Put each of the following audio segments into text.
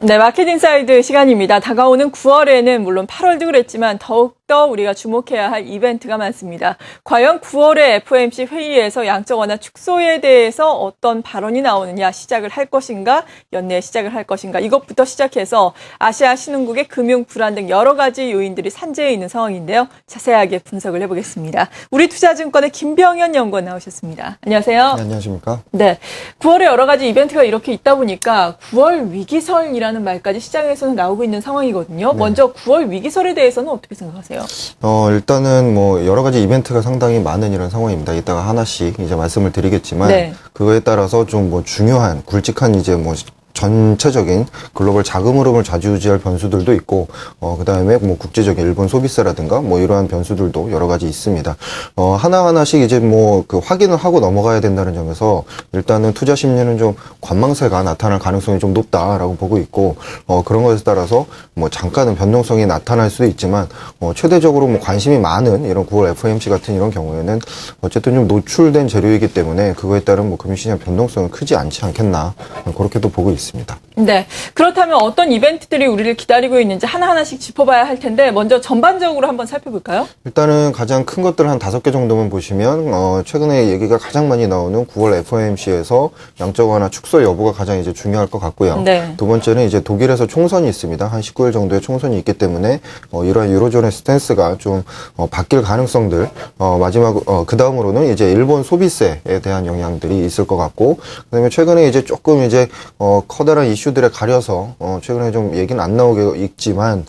네, 마켓 인사이드 시간입니다. 다가오는 9월에는 물론 8월도 그랬지만 더욱더 우리가 주목해야 할 이벤트가 많습니다. 과연 9월에 FOMC 회의에서 양적 완화 축소에 대해서 어떤 발언이 나오느냐, 시작을 할 것인가, 연내에 시작을 할 것인가, 이것부터 시작해서 아시아 신흥국의 금융 불안 등 여러 가지 요인들이 산재해 있는 상황인데요. 자세하게 분석을 해보겠습니다. 우리투자증권의 김병현 연구원 나오셨습니다. 안녕하세요. 네, 안녕하십니까? 네, 9월에 여러 가지 이벤트가 이렇게 있다 보니까 9월 위기설이라는 말까지 시장에서는 나오고 있는 상황이거든요. 네. 먼저 9월 위기설에 대해서는 어떻게 생각하세요? 일단은 뭐 여러 가지 이벤트가 상당히 많은 이런 상황입니다. 이따가 하나씩 이제 말씀을 드리겠지만 네. 그거에 따라서 좀 뭐 중요한 굵직한 이제 뭐 전체적인 글로벌 자금 흐름을 좌지우지할 변수들도 있고, 그 다음에 뭐 국제적인 일본 소비세라든가 뭐 이러한 변수들도 여러 가지 있습니다. 하나하나씩 이제 뭐 그 확인을 하고 넘어가야 된다는 점에서 일단은 투자 심리는 좀 관망세가 나타날 가능성이 좀 높다라고 보고 있고, 그런 것에 따라서 뭐 잠깐은 변동성이 나타날 수도 있지만, 최대적으로 뭐 관심이 많은 이런 9월 FOMC 같은 이런 경우에는 어쨌든 좀 노출된 재료이기 때문에 그거에 따른 뭐 금융시장 변동성은 크지 않지 않겠나, 그렇게도 보고 있습니다. 네. 그렇다면 어떤 이벤트들이 우리를 기다리고 있는지 하나하나씩 짚어봐야 할 텐데 먼저 전반적으로 한번 살펴볼까요? 일단은 가장 큰 것들 한 5개 정도만 보시면 최근에 얘기가 가장 많이 나오는 9월 FOMC에서 양적 완화 축소 여부가 가장 이제 중요할 것 같고요. 네. 두 번째는 이제 독일에서 총선이 있습니다. 한 19일 정도의 총선이 있기 때문에 이러한 유로존의 스탠스가 좀 바뀔 가능성들, 마지막 그 다음으로는 이제 일본 소비세에 대한 영향들이 있을 것 같고, 그다음에 최근에 이제 조금 이제 커다란 이슈들에 가려서 최근에 좀 얘기는 안 나오게 있지만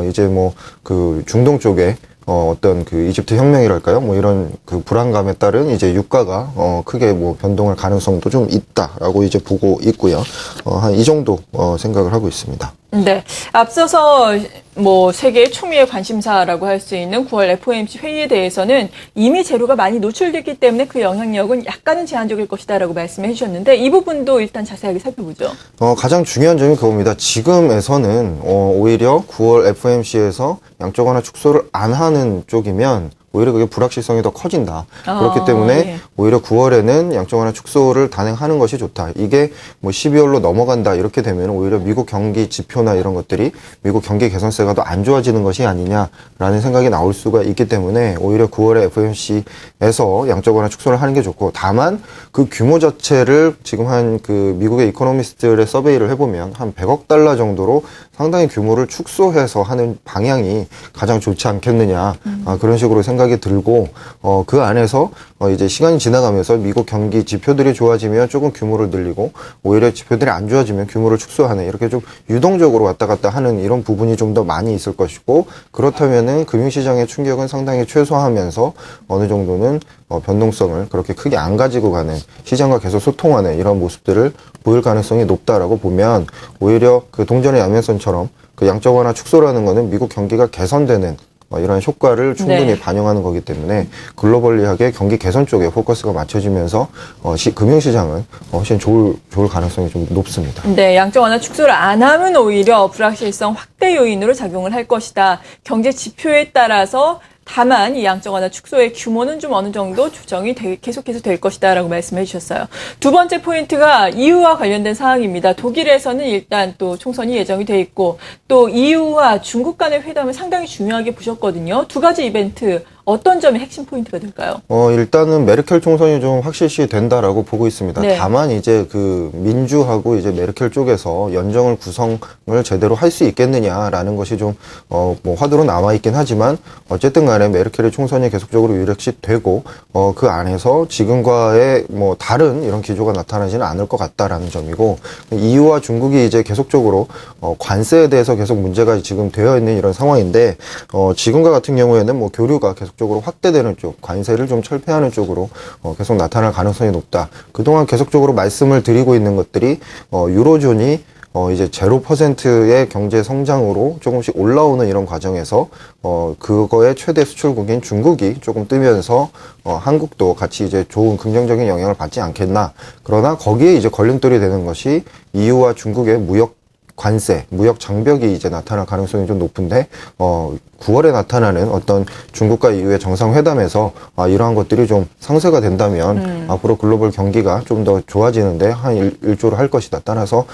이제 뭐 그 중동 쪽에 어떤 그 이집트 혁명이랄까요? 뭐 이런 그 불안감에 따른 이제 유가가 크게 뭐 변동할 가능성도 좀 있다라고 이제 보고 있고요. 한 이 정도 생각을 하고 있습니다. 네. 앞서서 뭐 세계의 초미의 관심사라고 할 수 있는 9월 FOMC 회의에 대해서는 이미 재료가 많이 노출됐기 때문에 그 영향력은 약간은 제한적일 것이다라고 말씀해 주셨는데 이 부분도 일단 자세하게 살펴보죠. 가장 중요한 점이 그겁니다. 지금에서는 오히려 9월 FOMC에서 양적 완화 축소를 안 하는 쪽이면 오히려 그게 불확실성이 더 커진다. 그렇기 때문에 예. 오히려 9월에는 양적 완화 축소를 단행하는 것이 좋다. 이게 뭐 12월로 넘어간다 이렇게 되면 오히려 미국 경기 지표나 이런 것들이 미국 경기 개선세가 더 안 좋아지는 것이 아니냐라는 생각이 나올 수가 있기 때문에 오히려 9월에 FOMC에서 양적 완화 축소를 하는 게 좋고, 다만 그 규모 자체를 지금 한 그 미국의 이코노미스트들의 서베이를 해보면 한 100억 달러 정도로 상당히 규모를 축소해서 하는 방향이 가장 좋지 않겠느냐, 그런 식으로 생각이 들고, 그 안에서 이제 시간이 지나가면서 미국 경기 지표들이 좋아지면 조금 규모를 늘리고, 오히려 지표들이 안 좋아지면 규모를 축소하는, 이렇게 좀 유동적으로 왔다 갔다 하는 이런 부분이 좀 더 많이 있을 것이고, 그렇다면은 금융시장의 충격은 상당히 최소화하면서 어느 정도는 변동성을 그렇게 크게 안 가지고 가는, 시장과 계속 소통하는 이런 모습들을 보일 가능성이 높다라고 보면, 오히려 그 동전의 야매선처럼 그 양적 완화 축소라는 거는 미국 경기가 개선되는 이런 효과를 충분히 네. 반영하는 거기 때문에 글로벌리하게 경기 개선 쪽에 포커스가 맞춰지면서 금융시장은 훨씬 좋을 가능성이 좀 높습니다. 네, 양적 완화 축소를 안 하면 오히려 불확실성 확대 요인으로 작용을 할 것이다. 경제 지표에 따라서 다만 이 양적 완화 축소의 규모는 좀 어느 정도 조정이 계속해서 될 것이다라고 말씀해 주셨어요. 두 번째 포인트가 EU와 관련된 사항입니다. 독일에서는 일단 또 총선이 예정이 돼 있고 또 EU와 중국 간의 회담을 상당히 중요하게 보셨거든요. 두 가지 이벤트 어떤 점이 핵심 포인트가 될까요? 일단은 메르켈 총선이 좀 확실시 된다라고 보고 있습니다. 네. 다만 이제 그 민주하고 이제 메르켈 쪽에서 연정을 구성을 제대로 할 수 있겠느냐라는 것이 좀 뭐 화두로 남아 있긴 하지만 어쨌든 간에 메르켈의 총선이 계속적으로 유력시 되고 그 안에서 지금과의 뭐 다른 이런 기조가 나타나지는 않을 것 같다라는 점이고, EU와 중국이 이제 계속적으로 관세에 대해서 계속 문제가 지금 되어 있는 이런 상황인데 지금과 같은 경우에는 뭐 교류가 계속적으로 확대되는 쪽, 관세를 좀 철폐하는 쪽으로 계속 나타날 가능성이 높다. 그동안 계속적으로 말씀을 드리고 있는 것들이 유로존이 이제 0%의 경제 성장으로 조금씩 올라오는 이런 과정에서 그거의 최대 수출국인 중국이 조금 뜨면서 한국도 같이 이제 좋은 긍정적인 영향을 받지 않겠나. 그러나 거기에 이제 걸림돌이 되는 것이 EU와 중국의 무역 관세, 무역 장벽이 이제 나타날 가능성이 좀 높은데 9월에 나타나는 어떤 중국과 EU의 정상회담에서 이러한 것들이 좀 상쇄가 된다면 앞으로 글로벌 경기가 좀 더 좋아지는데 한 일조를 할 것이다. 따라서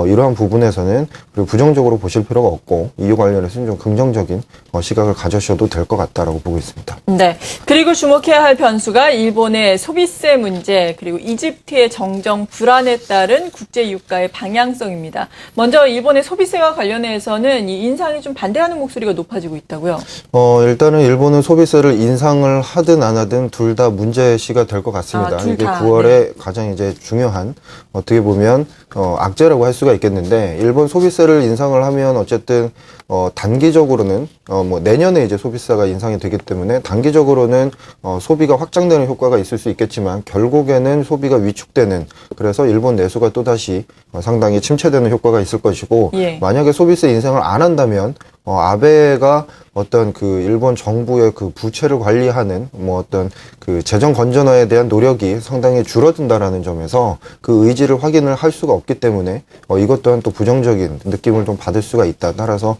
이러한 부분에서는 그리고 부정적으로 보실 필요가 없고 EU 관련해서는 좀 긍정적인 시각을 가져셔도 될 것 같다라고 보고 있습니다. 네. 그리고 주목해야 할 변수가 일본의 소비세 문제 그리고 이집트의 정정 불안에 따른 국제 유가의 방향성입니다. 먼저 일본의 소비세와 관련해서는 이 인상이 좀 반대하는 목소리가 높아지고 있다고요. 일단은 일본은 소비세를 인상을 하든 안 하든 둘 다 문제시가 될 것 같습니다. 둘 이게 다, 9월에 네. 가장 이제 중요한 어떻게 보면 악재라고 할 수가 있겠는데 일본 소비세를 인상을 하면 어쨌든 단기적으로는 뭐 내년에 이제 소비세가 인상이 되기 때문에 단기적으로는 소비가 확장되는 효과가 있을 수 있겠지만 결국에는 소비가 위축되는 그래서 일본 내수가 또다시 상당히 침체되는 효과가 있을 것이고 예. 만약에 소비세 인상을 안 한다면 아베가 어떤 그 일본 정부의 그 부채를 관리하는 뭐 어떤 그 재정 건전화에 대한 노력이 상당히 줄어든다라는 점에서 그 의지를 확인을 할 수가 없기 때문에 이것 또한 또 부정적인 느낌을 좀 받을 수가 있다. 따라서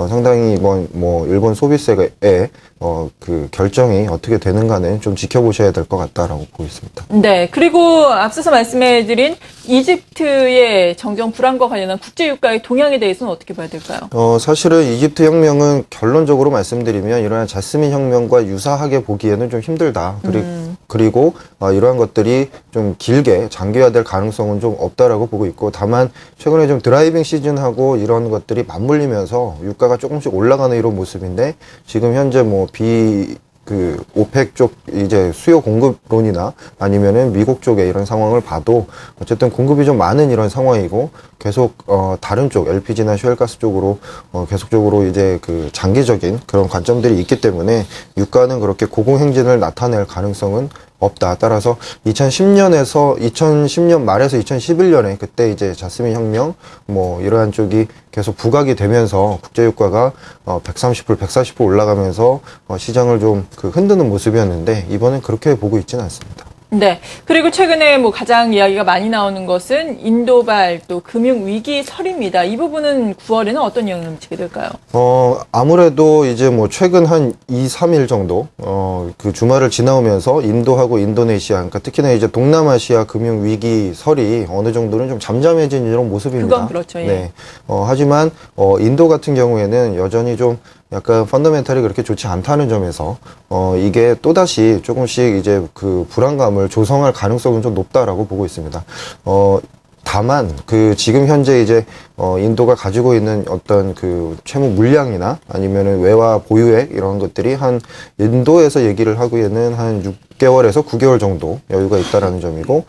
상당히 이번 뭐 일본 소비세의 그 결정이 어떻게 되는가는 좀 지켜보셔야 될 것 같다라고 보고 있습니다. 네. 그리고 앞서서 말씀해드린 이집트의 정정 불안과 관련한 국제 유가의 동향에 대해서는 어떻게 봐야 될까요? 사실은 이집트 혁명은 결론적으로 말씀드리면 이러한 자스민 혁명과 유사하게 보기에는 좀 힘들다. 그리고 이러한 것들이 좀 길게 장기화될 가능성은 좀 없다라고 보고 있고 다만 최근에 좀 드라이빙 시즌하고 이런 것들이 맞물리면서 유가가 조금씩 올라가는 이런 모습인데 지금 현재 그 오펙 쪽 이제 수요 공급론이나 아니면은 미국 쪽의 이런 상황을 봐도 어쨌든 공급이 좀 많은 이런 상황이고 계속 다른 쪽 LPG나 셰일가스 쪽으로 계속적으로 이제 그 장기적인 그런 관점들이 있기 때문에 유가는 그렇게 고공행진을 나타낼 가능성은 없다. 따라서 2010년 말에서 2011년에 그때 이제 자스민 혁명 뭐 이러한 쪽이 계속 부각이 되면서 국제 유가가 130불, 140불 올라가면서 시장을 좀 그 흔드는 모습이었는데 이번엔 그렇게 보고 있지는 않습니다. 네. 그리고 최근에 뭐 가장 이야기가 많이 나오는 것은 인도발 또 금융위기설입니다. 이 부분은 9월에는 어떤 영향을 미치게 될까요? 아무래도 이제 뭐 최근 한 2, 3일 정도, 그 주말을 지나오면서 인도하고 인도네시아, 그러니까 특히나 이제 동남아시아 금융위기설이 어느 정도는 좀 잠잠해진 이런 모습입니다. 그건 그렇죠. 예. 네. 하지만, 인도 같은 경우에는 여전히 좀 약간 펀더멘탈이 그렇게 좋지 않다는 점에서 이게 또다시 조금씩 이제 그 불안감을 조성할 가능성은 좀 높다라고 보고 있습니다. 다만 그 지금 현재 이제 인도가 가지고 있는 어떤 그 채무 물량이나 아니면은 외화 보유액 이런 것들이 한 인도에서 얘기를 하기에는 한 6개월에서 9개월 정도 여유가 있다라는 점이고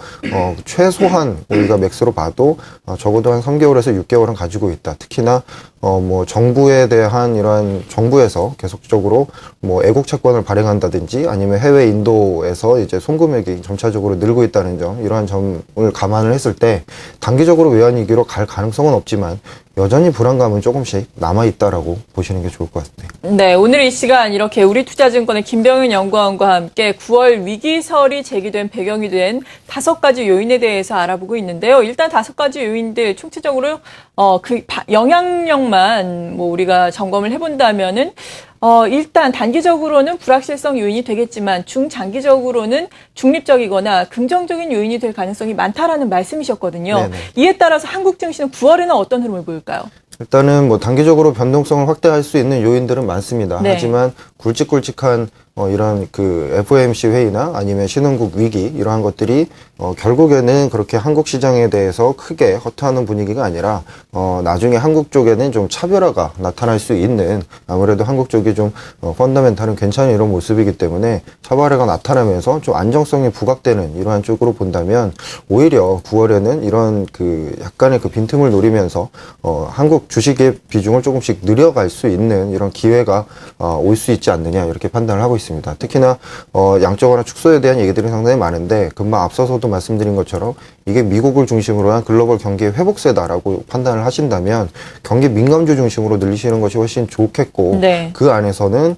최소한 우리가 맥스로 봐도 적어도 한 3개월에서 6개월은 가지고 있다. 특히나 뭐 정부에 대한 이러한 정부에서 계속적으로 뭐 애국 채권을 발행한다든지 아니면 해외 인도에서 이제 송금액이 점차적으로 늘고 있다는 점 이러한 점을 감안을 했을 때 단기적으로 외환위기로 갈 가능성은 없지만 여전히 불안감은 조금씩 남아있다라고 보시는 게 좋을 것 같네요. 네, 오늘 이 시간 이렇게 우리투자증권의 김병윤 연구원과 함께 9월 위기설이 제기된 배경이 된 5가지 요인에 대해서 알아보고 있는데요. 일단 5가지 요인들 총체적으로 그 영향력만 뭐 우리가 점검을 해본다면은 일단 단기적으로는 불확실성 요인이 되겠지만 중장기적으로는 중립적이거나 긍정적인 요인이 될 가능성이 많다라는 말씀이셨거든요. 네네. 이에 따라서 한국 증시는 9월에는 어떤 흐름을 보일까요? 일단은 뭐 단기적으로 변동성을 확대할 수 있는 요인들은 많습니다. 네. 하지만 굵직굵직한 이런 그 FOMC 회의나 아니면 신흥국 위기 이러한 것들이 결국에는 그렇게 한국 시장에 대해서 크게 허투하는 분위기가 아니라 나중에 한국 쪽에는 좀 차별화가 나타날 수 있는 아무래도 한국 쪽이 좀 펀더멘탈은 괜찮은 이런 모습이기 때문에 차별화가 나타나면서 좀 안정성이 부각되는 이러한 쪽으로 본다면 오히려 9월에는 이런 그 약간의 그 빈틈을 노리면서 한국 주식의 비중을 조금씩 늘려갈 수 있는 이런 기회가 올 수 있지 않느냐 이렇게 판단을 하고 있습니다. 특히나 양적 완화 축소에 대한 얘기들이 상당히 많은데 금방 앞서서도 말씀드린 것처럼 이게 미국을 중심으로 한 글로벌 경기의 회복세다라고 판단을 하신다면 경기 민감주 중심으로 늘리시는 것이 훨씬 좋겠고 네. 그 안에서는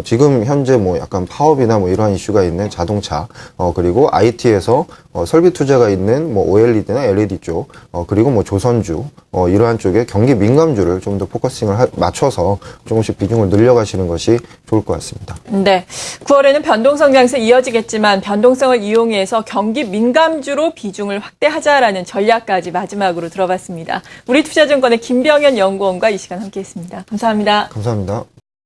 지금 현재 뭐 약간 파업이나 뭐 이러한 이슈가 있는 자동차, 그리고 IT에서 설비 투자가 있는 뭐 OLED나 LED 쪽, 그리고 뭐 조선주, 이러한 쪽에 경기 민감주를 좀 더 포커싱을 맞춰서 조금씩 비중을 늘려가시는 것이 좋을 것 같습니다. 네. 9월에는 변동성 장세 이어지겠지만 변동성을 이용해서 경기 민감주로 비중을 확대하자라는 전략까지 마지막으로 들어봤습니다. 우리투자증권의 김병현 연구원과 이 시간 함께했습니다. 감사합니다. 감사합니다.